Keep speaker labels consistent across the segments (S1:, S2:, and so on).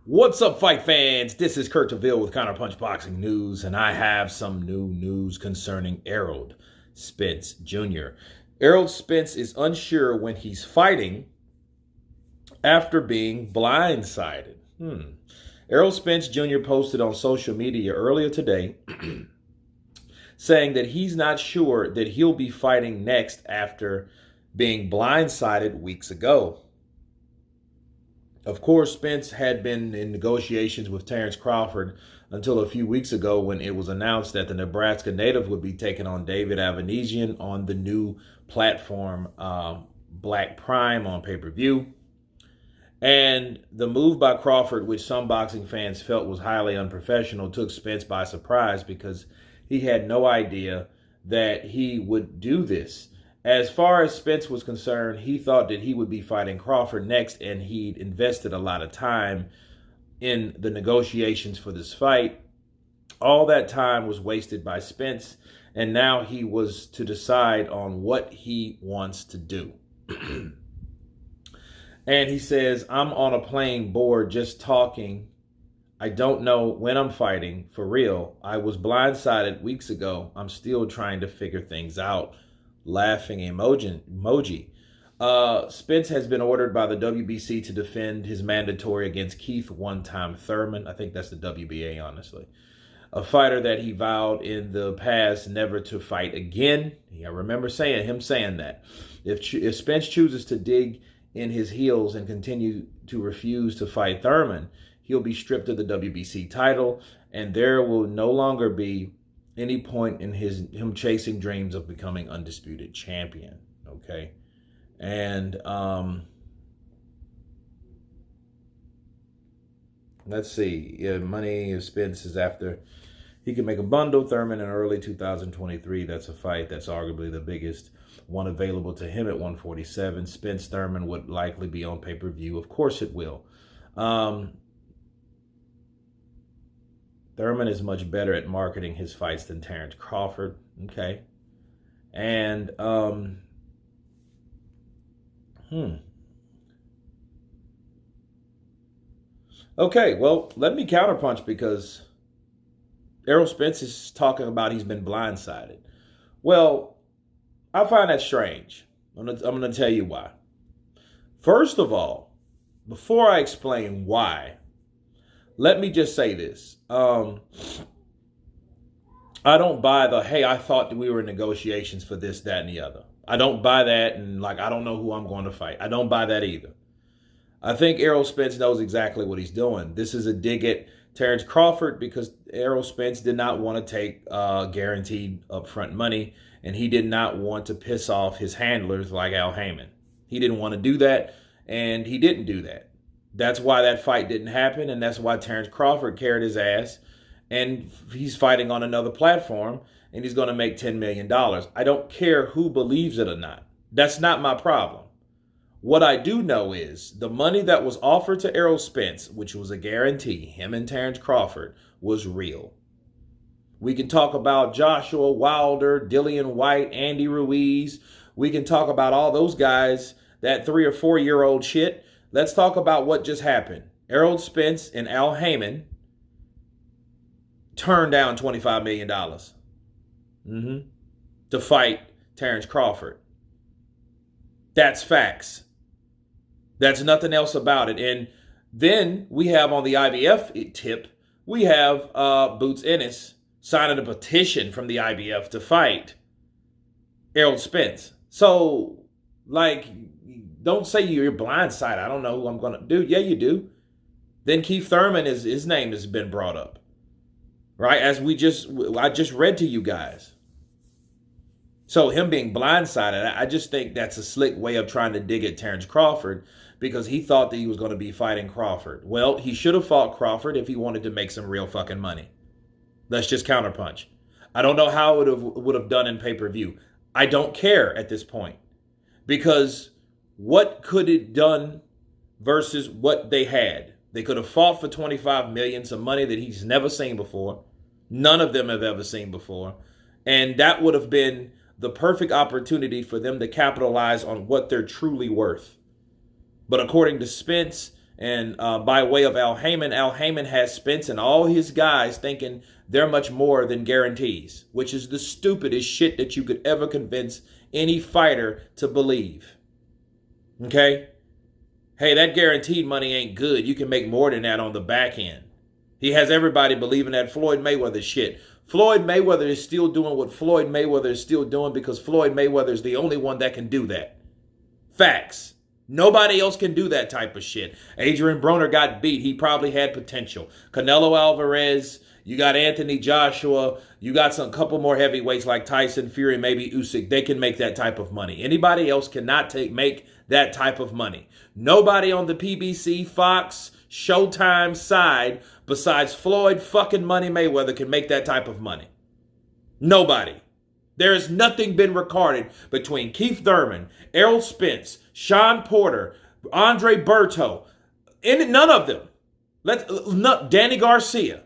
S1: What's up, fight fans? This is Kurt DeVille with Counterpunch Boxing News, and I have some new news concerning Errol Spence Jr. Errol Spence is unsure when he's fighting after being blindsided. Errol Spence Jr. posted on social media earlier today saying that he's not sure that he'll be fighting next after being blindsided weeks ago. Of course, Spence had been in negotiations with Terence Crawford until a few weeks ago when it was announced that the Nebraska native would be taking on David Avanesian on the new platform Black Prime on pay-per-view. And the move by Crawford, which some boxing fans felt was highly unprofessional, took Spence by surprise because he had no idea that he would do this. As far as Spence was concerned, he thought that he would be fighting Crawford next, and he'd invested a lot of time in the negotiations for this fight. All that time was wasted by Spence, and now he was to decide on what he wants to do. And he says, I'm on a plane bored just talking. I don't know when I'm fighting, for real. I was blindsided weeks ago. I'm still trying to figure things out. Laughing emoji. Spence has been ordered by the WBC to defend his mandatory against Keith one-time Thurman. I think that's the WBA, honestly. A fighter that he vowed in the past never to fight again. I remember him saying that. If Spence chooses to dig in his heels and continue to refuse to fight Thurman, he'll be stripped of the WBC title, and there will no longer be any point in him chasing dreams of becoming undisputed champion. Okay. And let's see. Money of Spence is after he can make a bundle. Thurman in early 2023. That's a fight that's arguably the biggest one available to him at 147. Spence Thurman would likely be on pay-per-view. Of course it will. Thurman is much better at marketing his fights than Terence Crawford. Okay. And, okay, well, let me counterpunch because Errol Spence is talking about he's been blindsided. Well, I find that strange. I'm going to tell you why. First of all, before I explain why, let me just say this. I don't buy the, hey, I thought that we were in negotiations for this, that, and the other. I don't buy that, and I don't know who I'm going to fight. I don't buy that either. I think Errol Spence knows exactly what he's doing. This is a dig at Terence Crawford because Errol Spence did not want to take guaranteed upfront money, and he did not want to piss off his handlers like Al Heyman. He didn't want to do that, and he didn't do that. That's why that fight didn't happen, and that's why Terence Crawford carried his ass, and he's fighting on another platform, and he's going to make $10 million. I don't care who believes it or not. That's not my problem. What I do know is the money that was offered to Errol Spence, which was a guarantee, him and Terence Crawford, was real. We can talk about Joshua Wilder, Dillian White, Andy Ruiz. We can talk about all those guys, that 3 or 4 year old shit. Let's talk about what just happened. Errol Spence and Al Heyman turned down $25 million to fight Terence Crawford. That's facts. That's nothing else about it. And then we have on the IBF tip, we have Boots Ennis signing a petition from the IBF to fight Errol Spence. So, don't say you're blindsided. I don't know who I'm going to do. Yeah, you do. Then Keith Thurman, his name has been brought up. Right? As I just read to you guys. So him being blindsided, I just think that's a slick way of trying to dig at Terence Crawford because he thought that he was going to be fighting Crawford. Well, he should have fought Crawford if he wanted to make some real fucking money. Let's just counterpunch. I don't know how it would have done in pay-per-view. I don't care at this point because what could it done versus what they had? They could have fought for $25 million, some money that he's never seen before. None of them have ever seen before. And that would have been the perfect opportunity for them to capitalize on what they're truly worth. But according to Spence And by way of Al Heyman has Spence and all his guys thinking they're much more than guarantees, which is the stupidest shit that you could ever convince any fighter to believe. Okay? Hey, that guaranteed money ain't good. You can make more than that on the back end. He has everybody believing that Floyd Mayweather shit. Floyd Mayweather is still doing what Floyd Mayweather is still doing because Floyd Mayweather is the only one that can do that. Facts. Nobody else can do that type of shit. Adrian Broner got beat. He probably had potential. Canelo Alvarez, you got Anthony Joshua, you got some couple more heavyweights like Tyson Fury, maybe Usyk. They can make that type of money. Anybody else cannot make that type of money. Nobody on the PBC, Fox, Showtime side besides Floyd fucking Money Mayweather can make that type of money. Nobody. There has nothing been recorded between Keith Thurman, Errol Spence, Sean Porter, Andre Berto, and none of them. Danny Garcia.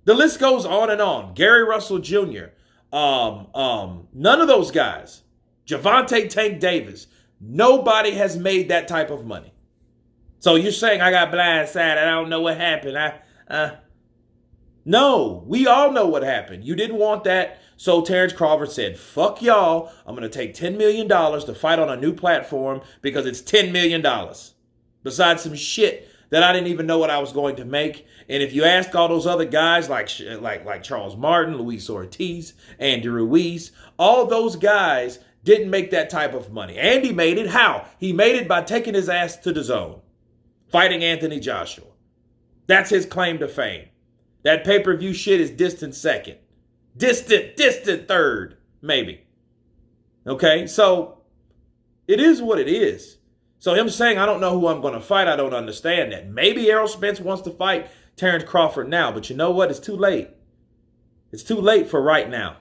S1: The list goes on and on. Gary Russell Jr. None of those guys. Javante Tank Davis. Nobody has made that type of money. So you're saying I got blindsided. I don't know what happened. No, we all know what happened. You didn't want that. So Terence Crawford said, fuck y'all. I'm going to take $10 million to fight on a new platform because it's $10 million. Besides some shit that I didn't even know what I was going to make. And if you ask all those other guys like Charles Martin, Luis Ortiz, Andy Ruiz, all those guys didn't make that type of money. Andy made it. How? He made it by taking his ass to the zone, fighting Anthony Joshua. That's his claim to fame. That pay-per-view shit is distant second. Distant third, maybe. Okay, so it is what it is. So him saying, I don't know who I'm going to fight, I don't understand that. Maybe Errol Spence wants to fight Terence Crawford now, but you know what? It's too late. It's too late for right now.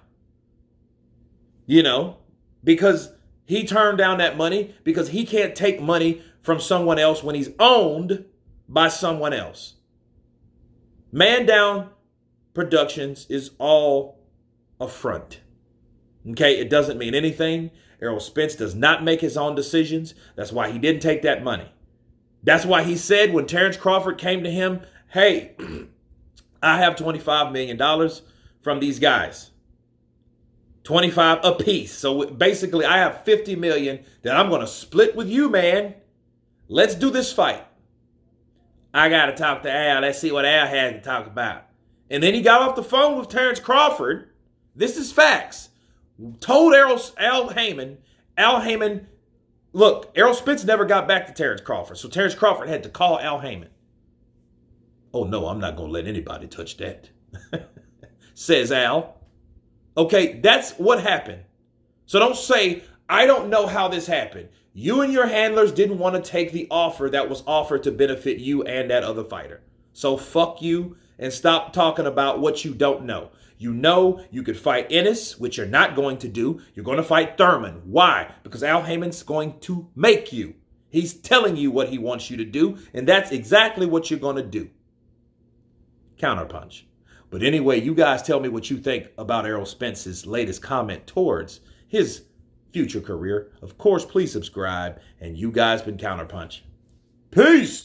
S1: You know, because he turned down that money because he can't take money from someone else when he's owned by someone else. Man Down Productions is all a front. Okay, it doesn't mean anything. Errol Spence does not make his own decisions. That's why he didn't take that money. That's why he said when Terence Crawford came to him, hey, I have $25 million from these guys. 25 apiece. So basically I have 50 million that I'm going to split with you, man. Let's do this fight. I got to talk to Al. Let's see what Al had to talk about. And then he got off the phone with Terence Crawford. This is facts. Told Al Heyman, look, Errol Spence never got back to Terence Crawford. So Terence Crawford had to call Al Heyman. Oh, no, I'm not going to let anybody touch that, says Al. Okay, that's what happened. So don't say, I don't know how this happened. You and your handlers didn't want to take the offer that was offered to benefit you and that other fighter. So fuck you and stop talking about what you don't know. You know you could fight Ennis, which you're not going to do. You're going to fight Thurman. Why? Because Al Heyman's going to make you. He's telling you what he wants you to do, and that's exactly what you're going to do. Counterpunch. But anyway, you guys tell me what you think about Errol Spence's latest comment towards his future career. Of course, please subscribe, and you guys been Counterpunch. Peace!